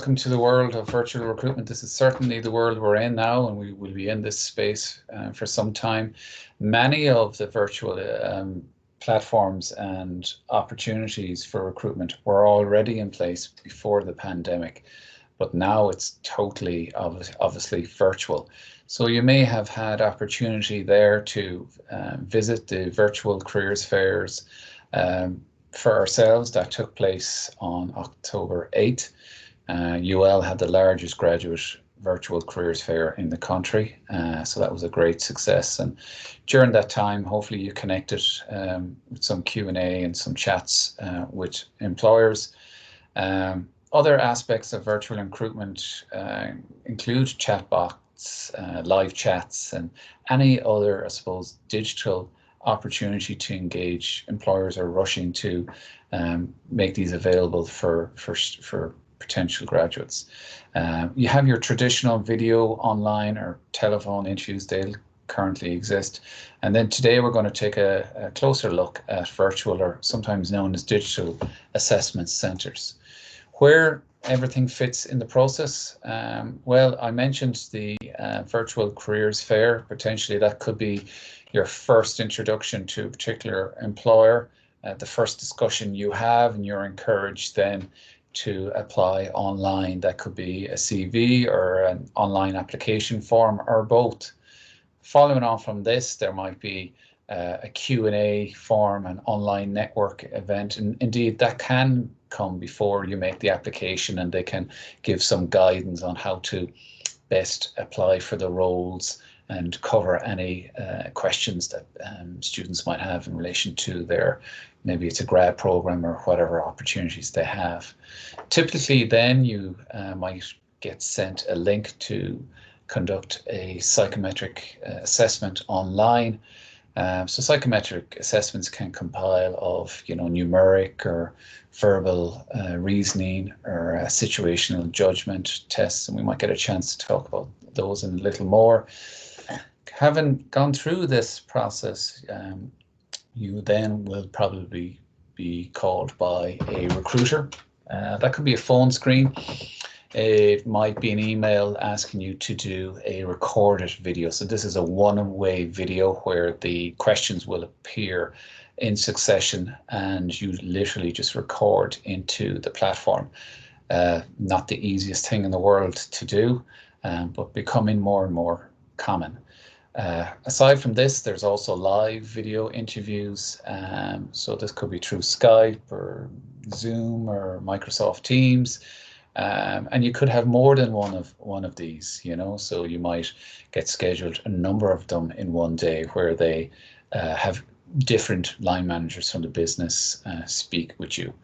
Welcome to the world of virtual recruitment. This is certainly the world we're in now, and we will be in this space for some time. Many of the virtual platforms and opportunities for recruitment were already in place before the pandemic, but now it's totally obviously virtual. So you may have had opportunity there to visit the virtual careers fairs for ourselves that took place on October 8th. UL had the largest graduate virtual careers fair in the country, so that was a great success. And during that time, hopefully you connected with some Q&A and some chats with employers. Other aspects of virtual recruitment include chatbots, live chats, and any other, I suppose, digital opportunity to engage. Employers are rushing to make these available for potential graduates. You have your traditional video, online or telephone interviews. They'll currently exist. And then today we're going to take a closer look at virtual, or sometimes known as digital, assessment centres. Where everything fits in the process. Well, I mentioned the virtual careers fair. Potentially that could be your first introduction to a particular employer, the first discussion you have, and you're encouraged then to apply online. That could be a CV or an online application form, or both. Following on from this, there might be a Q&A form, an online network event, and indeed that can come before you make the application, and they can give some guidance on how to best apply for the roles and cover any questions that students might have in relation to their, maybe it's a grad program or whatever opportunities they have. Typically then you might get sent a link to conduct a psychometric assessment online. So psychometric assessments can compile of, numeric or verbal reasoning or situational judgment tests, and we might get a chance to talk about those in a little more. Having gone through this process, you then will probably be called by a recruiter. That could be a phone screen. It might be an email asking you to do a recorded video. So this is a one-way video where the questions will appear in succession and you literally just record into the platform. Not the easiest thing in the world to do, but becoming more and more common. Aside from this, there's also live video interviews. So this could be through Skype or Zoom or Microsoft Teams. And you could have more than one of these, so you might get scheduled a number of them in one day where they have different line managers from the business speak with you.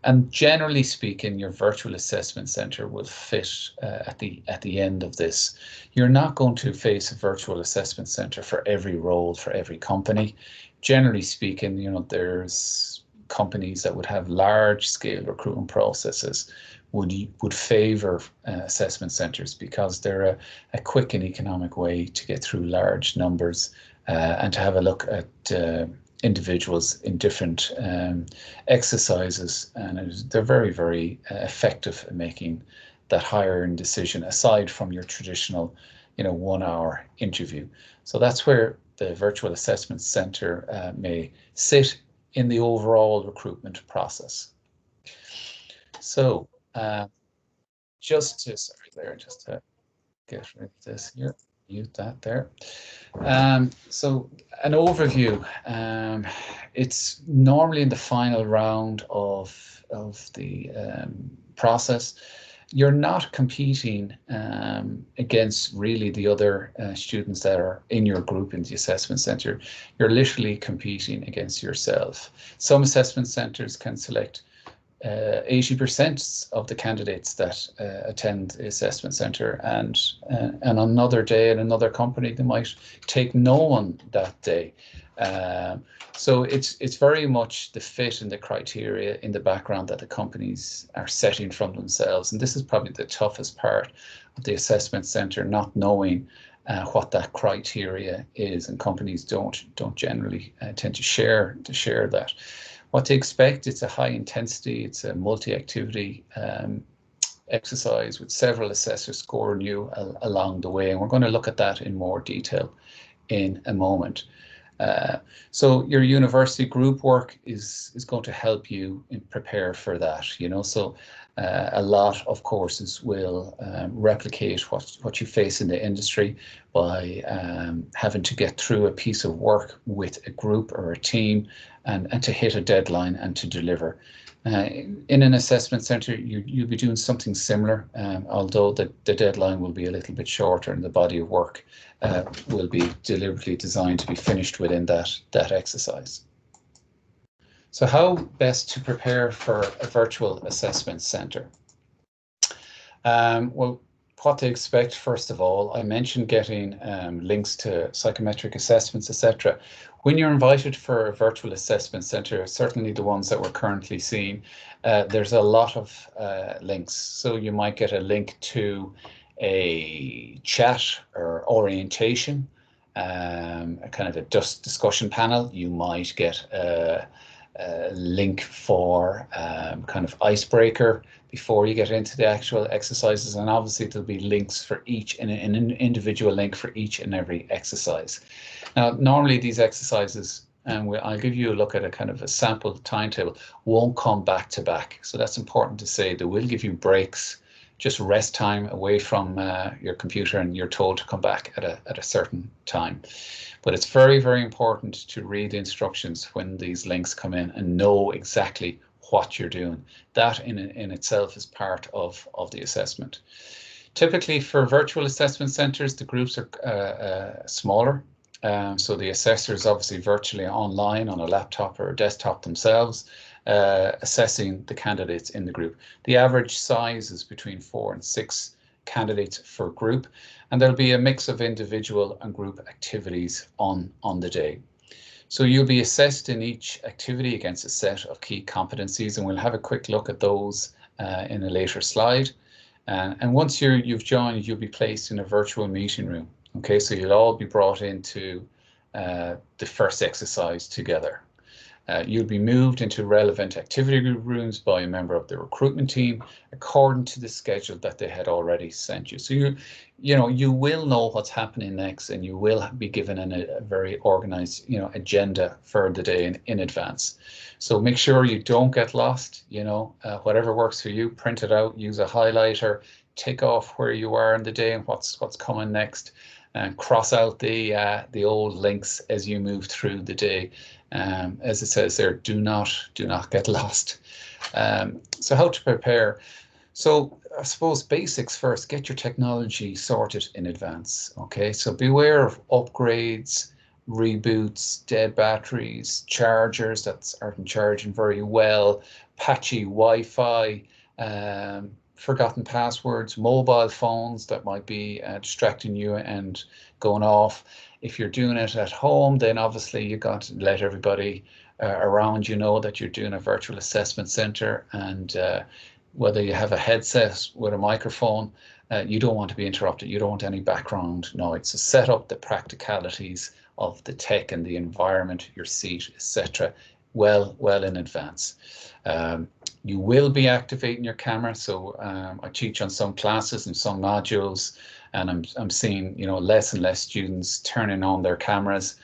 And generally speaking, your virtual assessment centre will fit at the end of this. You're not going to face a virtual assessment centre for every role, for every company. Generally speaking, there's companies that would have large scale recruitment processes would favour assessment centres because they're a quick and economic way to get through large numbers and to have a look at individuals in different exercises, and they're very, very effective in making that hiring decision aside from your traditional 1 hour interview. So that's where the virtual assessment centre may sit in the overall recruitment process. So just to get rid of this here, mute that there. So an overview. It's normally in the final round of the process. You're not competing against really the other students that are in your group in the assessment centre. You're literally competing against yourself. Some assessment centres can select 80% of the candidates that attend the assessment centre, and another day in another company they might take no one that day. So it's very much the fit and the criteria in the background that the companies are setting from themselves, and this is probably the toughest part of the assessment centre, not knowing what that criteria is, and companies don't generally tend to share that. What to expect, it's a high intensity, it's a multi-activity exercise with several assessors scoring you along the way. And we're going to look at that in more detail in a moment. So your university group work is going to help you prepare for that, so a lot of courses will replicate what you face in the industry by having to get through a piece of work with a group or a team and to hit a deadline and to deliver. In an assessment centre, you'll be doing something similar, although the deadline will be a little bit shorter and the body of work will be deliberately designed to be finished within that exercise. So how best to prepare for a virtual assessment centre? Well, what to expect, first of all, I mentioned getting links to psychometric assessments, etc. When you're invited for a virtual assessment centre, certainly the ones that we're currently seeing, there's a lot of links. So you might get a link to a chat or orientation, a kind of a discussion panel. You might get a link for kind of icebreaker before you get into the actual exercises, and obviously there'll be links for each, an individual link for each and every exercise. Now, normally these exercises, and I'll give you a look at a kind of a sample timetable, won't come back to back. So that's important to say. They will give you breaks, just rest time away from your computer, and you're told to come back at a certain time. But it's very, very important to read the instructions when these links come in and know exactly what you're doing. That in itself is part of the assessment. Typically for virtual assessment centres, the groups are smaller. So the assessor is obviously virtually online on a laptop or a desktop themselves, assessing the candidates in the group. The average size is between 4 and 6 candidates per group, and there'll be a mix of individual and group activities on the day. So you'll be assessed in each activity against a set of key competencies, and we'll have a quick look at those in a later slide. And once you've joined, you'll be placed in a virtual meeting room. Okay, so you'll all be brought into the first exercise together. You'll be moved into relevant activity rooms by a member of the recruitment team according to the schedule that they had already sent you. So you will know what's happening next, and you will be given a very organized agenda for the day in advance. So make sure you don't get lost. Whatever works for you, print it out, use a highlighter, take off where you are in the day and what's coming next, and cross out the old links as you move through the day. As it says there, do not get lost. So how to prepare? So I suppose basics first, get your technology sorted in advance. Okay, so beware of upgrades, reboots, dead batteries, chargers that aren't charging very well, patchy Wi-Fi, forgotten passwords, mobile phones that might be distracting you and going off. If you're doing it at home, then obviously you got to let everybody around you know that you're doing a virtual assessment centre, and whether you have a headset with a microphone, you don't want to be interrupted. You don't want any background noise. So set up the practicalities of the tech and the environment, your seat, etc. well in advance. You will be activating your camera. So I teach on some classes and some modules, and I'm seeing less and less students turning on their cameras.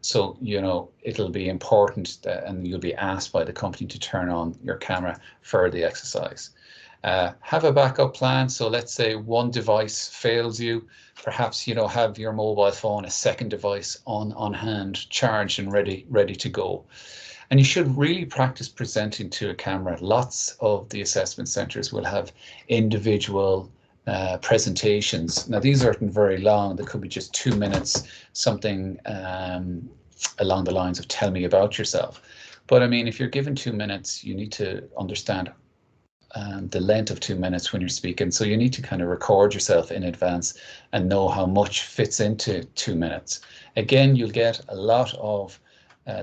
So it'll be important and you'll be asked by the company to turn on your camera for the exercise. Have a backup plan. So let's say one device fails you, perhaps have your mobile phone, a second device on hand, charged and ready to go. And you should really practice presenting to a camera. Lots of the assessment centres will have individual presentations. Now these aren't very long. They could be just 2 minutes, something along the lines of tell me about yourself. But I mean, if you're given 2 minutes, you need to understand the length of 2 minutes when you're speaking. So you need to kind of record yourself in advance and know how much fits into 2 minutes. Again, you'll get a lot of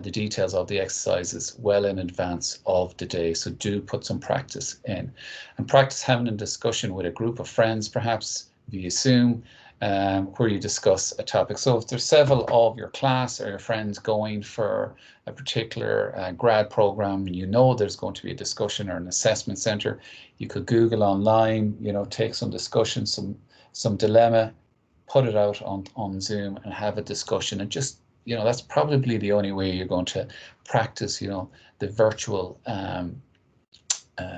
the details of the exercises well in advance of the day. So do put some practice in, and practice having a discussion with a group of friends, perhaps via Zoom, where you discuss a topic. So if there's several of your class or your friends going for a particular grad program, you know there's going to be a discussion or an assessment center, you could Google online, take some discussion, some dilemma, put it out on Zoom and have a discussion, and just, that's probably the only way you're going to practice, the virtual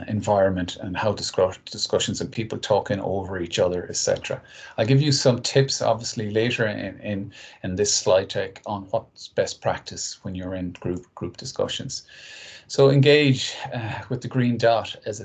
environment and how discussions and people talking over each other, etc. I'll give you some tips, obviously, later in this slide deck on what's best practice when you're in group discussions. So engage with the green dot as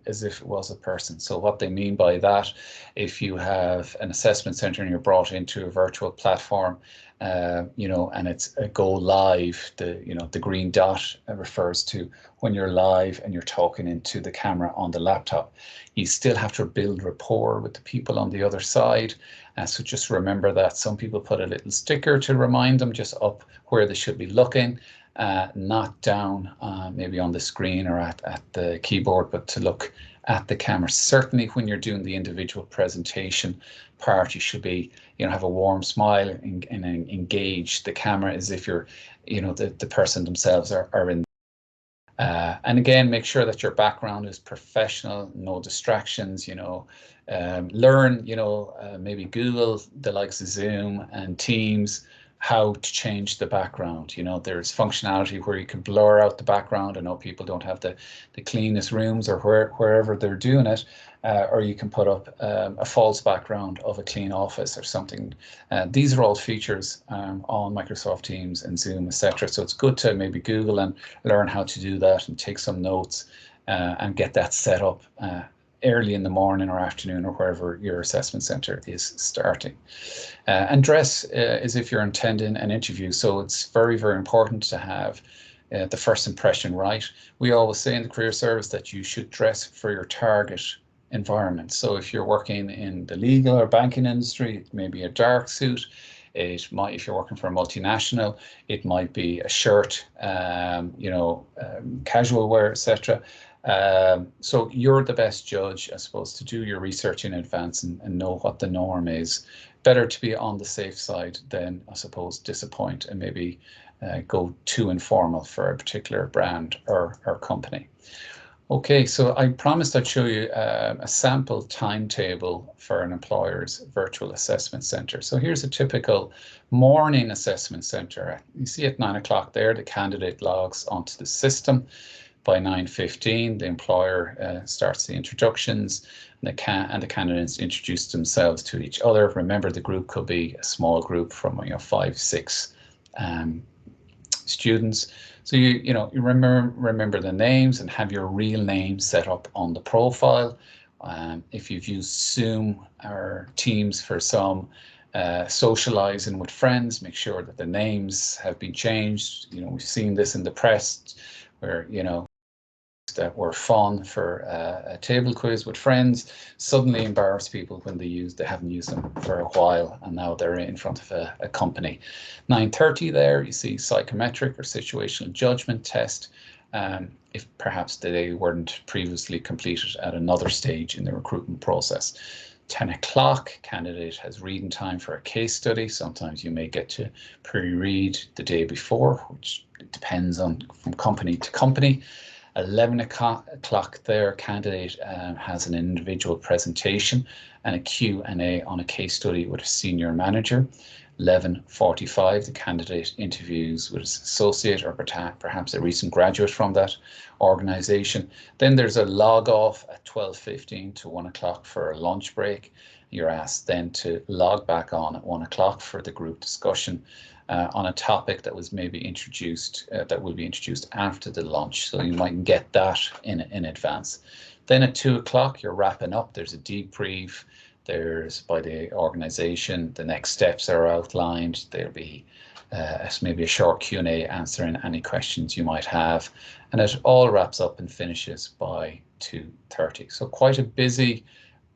if it was a person. So what they mean by that, if you have an assessment center and you're brought into a virtual platform, and it's a go live, the green dot refers to when you're live and you're talking into the camera on the laptop. You still have to build rapport with the people on the other side. So just remember that. Some people put a little sticker to remind them just up where they should be looking, not down maybe on the screen or at the keyboard, but to look at the camera. Certainly when you're doing the individual presentation part, you should be, have a warm smile and engage the camera as if you're, the person themselves are in. And again, make sure that your background is professional, no distractions, learn, maybe Google the likes of Zoom and Teams, how to change the background. There's functionality where you can blur out the background. I know people don't have the cleanest rooms or wherever they're doing it, or you can put up a false background of a clean office or something. These are all features on Microsoft Teams and Zoom, etc. So it's good to maybe Google and learn how to do that and take some notes and get that set up early in the morning or afternoon or wherever your assessment center is starting. And dress as if you're attending an interview. So it's very, very important to have the first impression right. We always say in the career service that you should dress for your target environment. So if you're working in the legal or banking industry, it may be a dark suit. It might, if you're working for a multinational, it might be a shirt, casual wear, etc. So you're the best judge, I suppose, to do your research in advance and know what the norm is. Better to be on the safe side than, I suppose, disappoint and maybe go too informal for a particular brand or company. Okay, so I promised I'd show you a sample timetable for an employer's virtual assessment center. So here's a typical morning assessment center. You see at 9 o'clock there, the candidate logs onto the system. By 9:15, the employer starts the introductions, and the candidates introduce themselves to each other. Remember, the group could be a small group from 5, 6 students. So you remember the names and have your real name set up on the profile. If you've used Zoom or Teams for some socializing with friends, make sure that the names have been changed. We've seen this in the press where that were fun for a table quiz with friends suddenly embarrass people when they haven't used them for a while, and now they're in front of a company. 9:30 there, you see psychometric or situational judgment test, if perhaps they weren't previously completed at another stage in the recruitment process. 10 o'clock, candidate has reading time for a case study. Sometimes you may get to pre-read the day before, which depends on from company to company. 11 o'clock there, candidate has an individual presentation and a Q&A on a case study with a senior manager. 11:45, the candidate interviews with his associate or perhaps a recent graduate from that organization. Then there's a log off at 12:15 to 1 o'clock for a lunch break. You're asked then to log back on at 1 o'clock for the group discussion on a topic that was maybe introduced, that will be introduced after the lunch. So you might get that in advance. Then at 2 o'clock, you're wrapping up. There's a debrief. There's by the organization, the next steps are outlined. There'll be maybe a short Q&A answering any questions you might have. And it all wraps up and finishes by 2:30. So quite a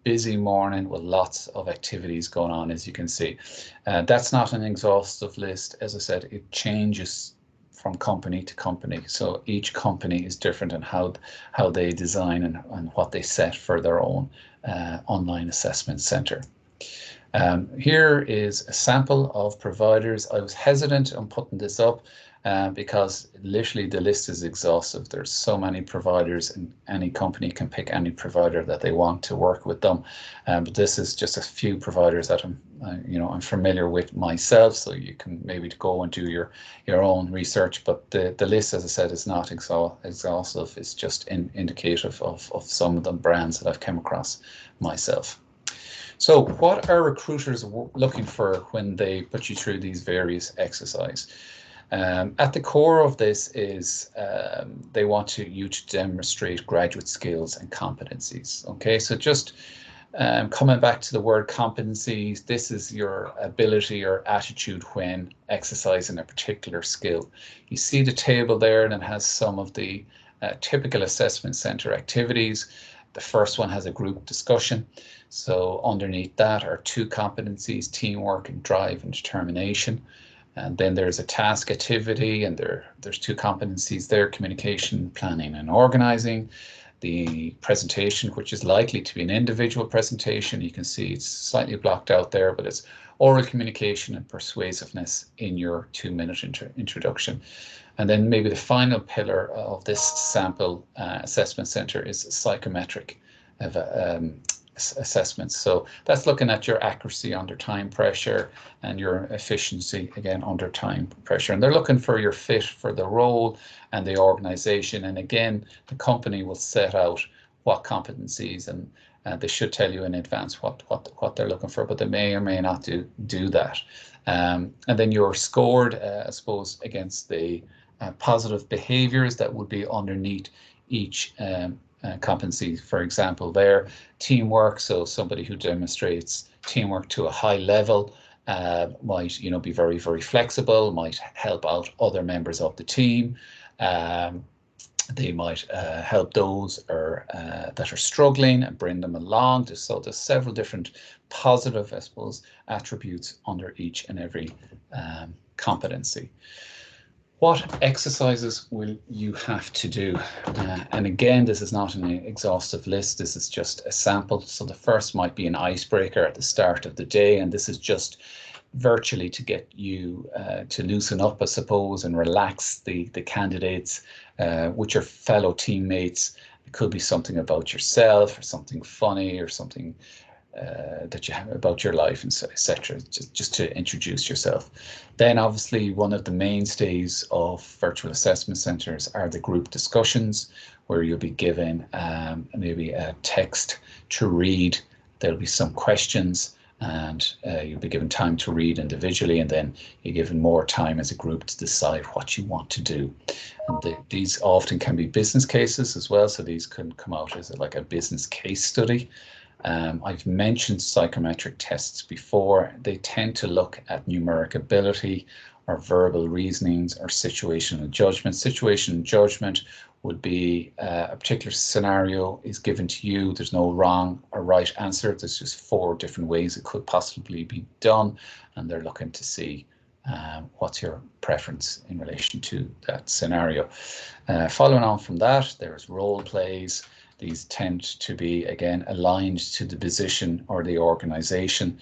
busy morning with lots of activities going on, as you can see. That's not an exhaustive list. As I said, it changes from company to company. So each company is different in how they design and what they set for their own online assessment center. Here is a sample of providers. I was hesitant on putting this up because literally the list is exhaustive. There's so many providers, and any company can pick any provider that they want to work with them. But this is just a few providers that I'm familiar with myself. So you can maybe go and do your own research. But the list, as I said, is not exhaustive. It's just indicative of some of the brands that I've come across myself. So what are recruiters looking for when they put you through these various exercises? At the core of this is they want you to demonstrate graduate skills and competencies. Okay, so just coming back to the word competencies, this is your ability or attitude when exercising a particular skill. You see the table there, and it has some of the typical assessment center activities. The first one has a group discussion. So underneath that are 2 competencies, teamwork and drive and determination. And then there's a task activity, and there's 2 competencies there, communication, planning and organizing. The presentation, which is likely to be an individual presentation, you can see it's slightly blocked out there, but it's oral communication and persuasiveness in your 2-minute introduction. And then maybe the final pillar of this sample assessment center is psychometric assessments. So that's looking at your accuracy under time pressure and your efficiency, again, under time pressure. And they're looking for your fit for the role and the organization. And again, the company will set out what competencies, and they should tell you in advance what they're looking for, but they may or may not do that. And then you're scored, I suppose, against the positive behaviors that would be underneath each competency. For example, there, teamwork. So somebody who demonstrates teamwork to a high level might, be very, very flexible, might help out other members of the team. They might help those that are struggling and bring them along. So there's several different positive, I suppose, attributes under each and every competency. What exercises will you have to do? And again, this is not an exhaustive list. This is just a sample. So the first might be an icebreaker at the start of the day, and this is just virtually to get you to loosen up, I suppose, and relax the candidates with your fellow teammates. It could be something about yourself, or something funny, or something that you have about your life, and etc. Just to introduce yourself. Then obviously one of the mainstays of virtual assessment centers are the group discussions, where you'll be given maybe a text to read. There'll be some questions, and you'll be given time to read individually, and then you're given more time as a group to decide what you want to do. And these often can be business cases as well, so these can come out as like a business case study. I've mentioned psychometric tests before. They tend to look at numeric ability, or verbal reasonings, or situational judgment. Situational judgment would be a particular scenario is given to you. There's no wrong or right answer. There's just 4 different ways it could possibly be done, and they're looking to see what's your preference in relation to that scenario. Following on from that, there's role plays. These tend to be, again, aligned to the position or the organization.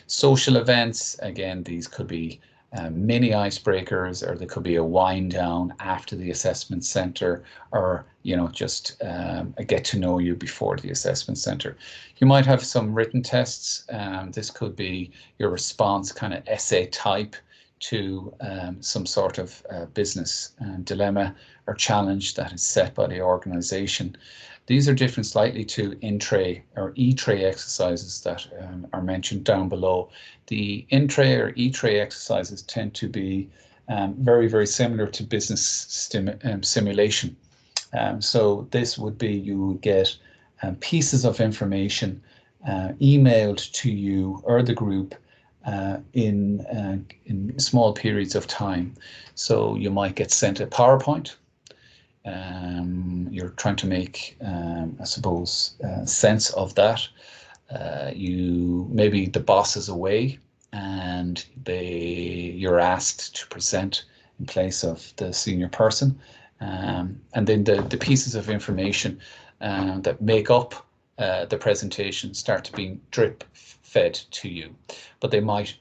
Social events, again, these could be mini icebreakers, or there could be a wind down after the assessment center, or just a get to know you before the assessment center. You might have some written tests. This could be your response, kind of essay type, to some sort of business dilemma or challenge that is set by the organization. These are different slightly to in-tray or e-tray exercises that are mentioned down below. The in-tray or e-tray exercises tend to be very, very similar to business simulation. So this would be, you would get pieces of information emailed to you or the group in small periods of time. So you might get sent a PowerPoint. You're trying to make, I suppose, sense of that. Maybe the boss is away, and you're asked to present in place of the senior person, and then the pieces of information that make up the presentation start to be drip fed to you, but they might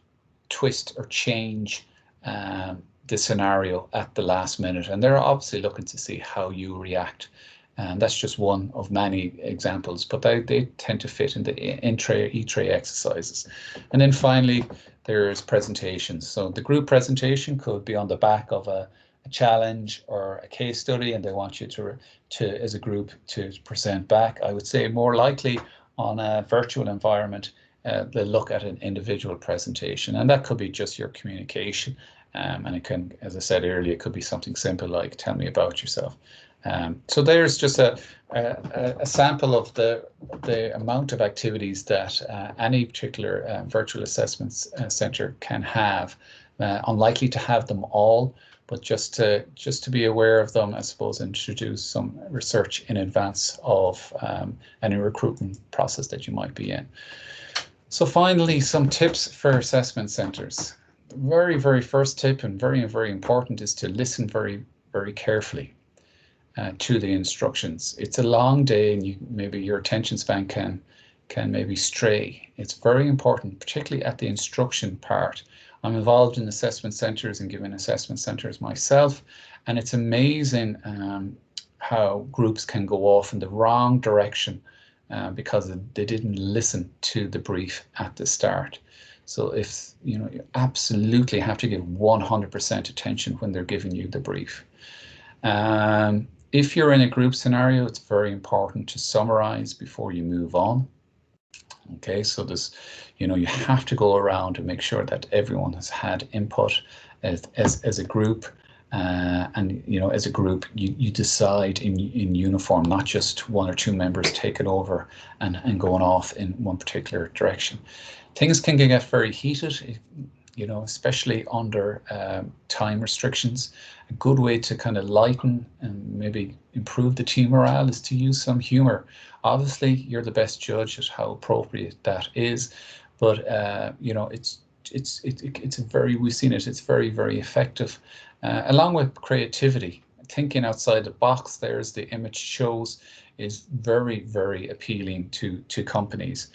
twist or change the scenario at the last minute, and they're obviously looking to see how you react. And that's just one of many examples, but they tend to fit in the E-tray exercises. And then finally, there's presentations. So the group presentation could be on the back of a challenge or a case study, and they want you to as a group to present back. I would say more likely on a virtual environment, they'll look at an individual presentation, and that could be just your communication. And it can, as I said earlier, it could be something simple like tell me about yourself. So there's just a sample of the amount of activities that any particular virtual assessment centre can have. Unlikely to have them all, but just to be aware of them, I suppose, introduce some research in advance of any recruitment process that you might be in. So finally, some tips for assessment centres. The very, very first tip, and very, very important, is to listen very, very carefully to the instructions. It's a long day, and maybe your attention span can maybe stray. It's very important, particularly at the instruction part. I'm involved in assessment centres and giving assessment centres myself, and it's amazing how groups can go off in the wrong direction because they didn't listen to the brief at the start. So if you absolutely have to give 100% attention when they're giving you the brief. If you're in a group scenario, it's very important to summarize before you move on. Okay, so there's, you have to go around and make sure that everyone has had input as a group, and as a group you decide in uniform, not just one or two members taking over and going off in one particular direction. Things can get very heated, especially under time restrictions. A good way to kind of lighten and maybe improve the team morale is to use some humor. Obviously, you're the best judge at how appropriate that is, but we've seen it. It's very, very effective, along with creativity. Thinking outside the box, there's the image shows, is very, very appealing to companies.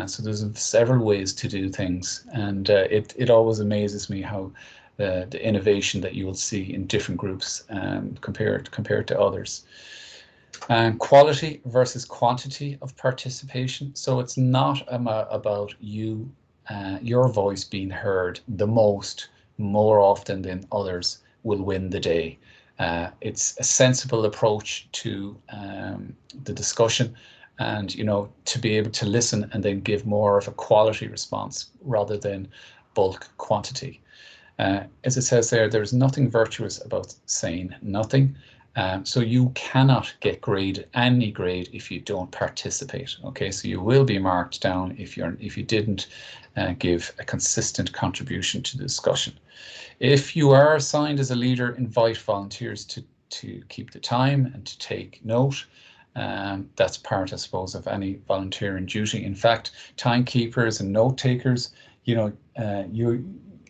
So there's several ways to do things, and it always amazes me how the innovation that you will see in different groups compared to others. Quality versus quantity of participation. So it's not about your voice being heard the most, more often than others will win the day. It's a sensible approach to the discussion, and to be able to listen and then give more of a quality response rather than bulk quantity. As it says there's nothing virtuous about saying nothing. So you cannot get any grade if you don't participate. Okay, so you will be marked down if you didn't give a consistent contribution to the discussion. If you are assigned as a leader, invite volunteers to keep the time and to take note. That's part, I suppose, of any volunteering duty. In fact, timekeepers and note takers,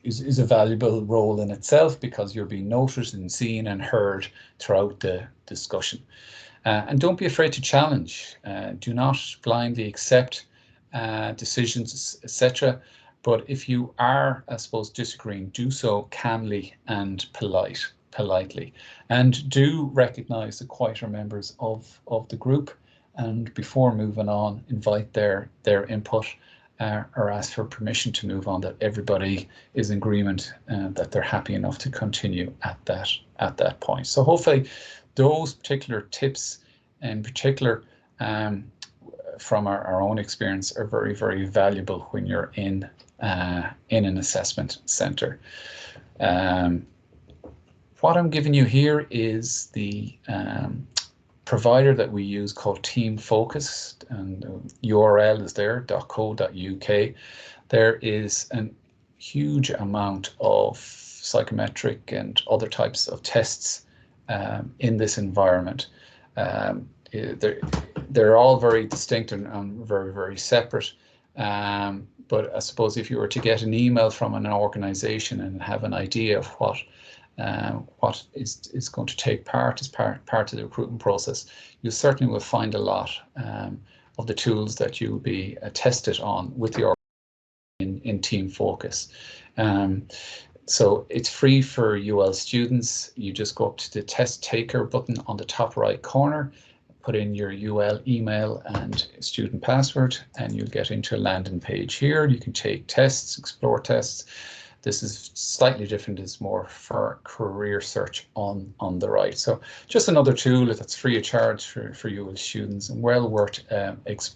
is a valuable role in itself, because you're being noted and seen and heard throughout the discussion. And don't be afraid to challenge. Do not blindly accept decisions, etc. But if you are, I suppose, disagreeing, do so calmly and politely, and do recognize the quieter members of the group, and before moving on, invite their input, or ask for permission to move on, that everybody is in agreement that they're happy enough to continue at that point. So hopefully those particular tips in particular from our own experience are very, very valuable when you're in an assessment centre. What I'm giving you here is the provider that we use called Team Focus, and the URL is there, .co.uk. There is a huge amount of psychometric and other types of tests in this environment. They're all very distinct and very, very separate. But I suppose if you were to get an email from an organization and have an idea of what is going to take part as part of the recruitment process, you certainly will find a lot of the tools that you'll be tested on with the in Team Focus. So it's free for UL students. You just go up to the test taker button on the top right corner, put in your UL email and student password, and you'll get into a landing page here. You can take tests, explore tests. This is slightly different, it's more for career search on the right. So just another tool that's free of charge for UL students and well worth exploring.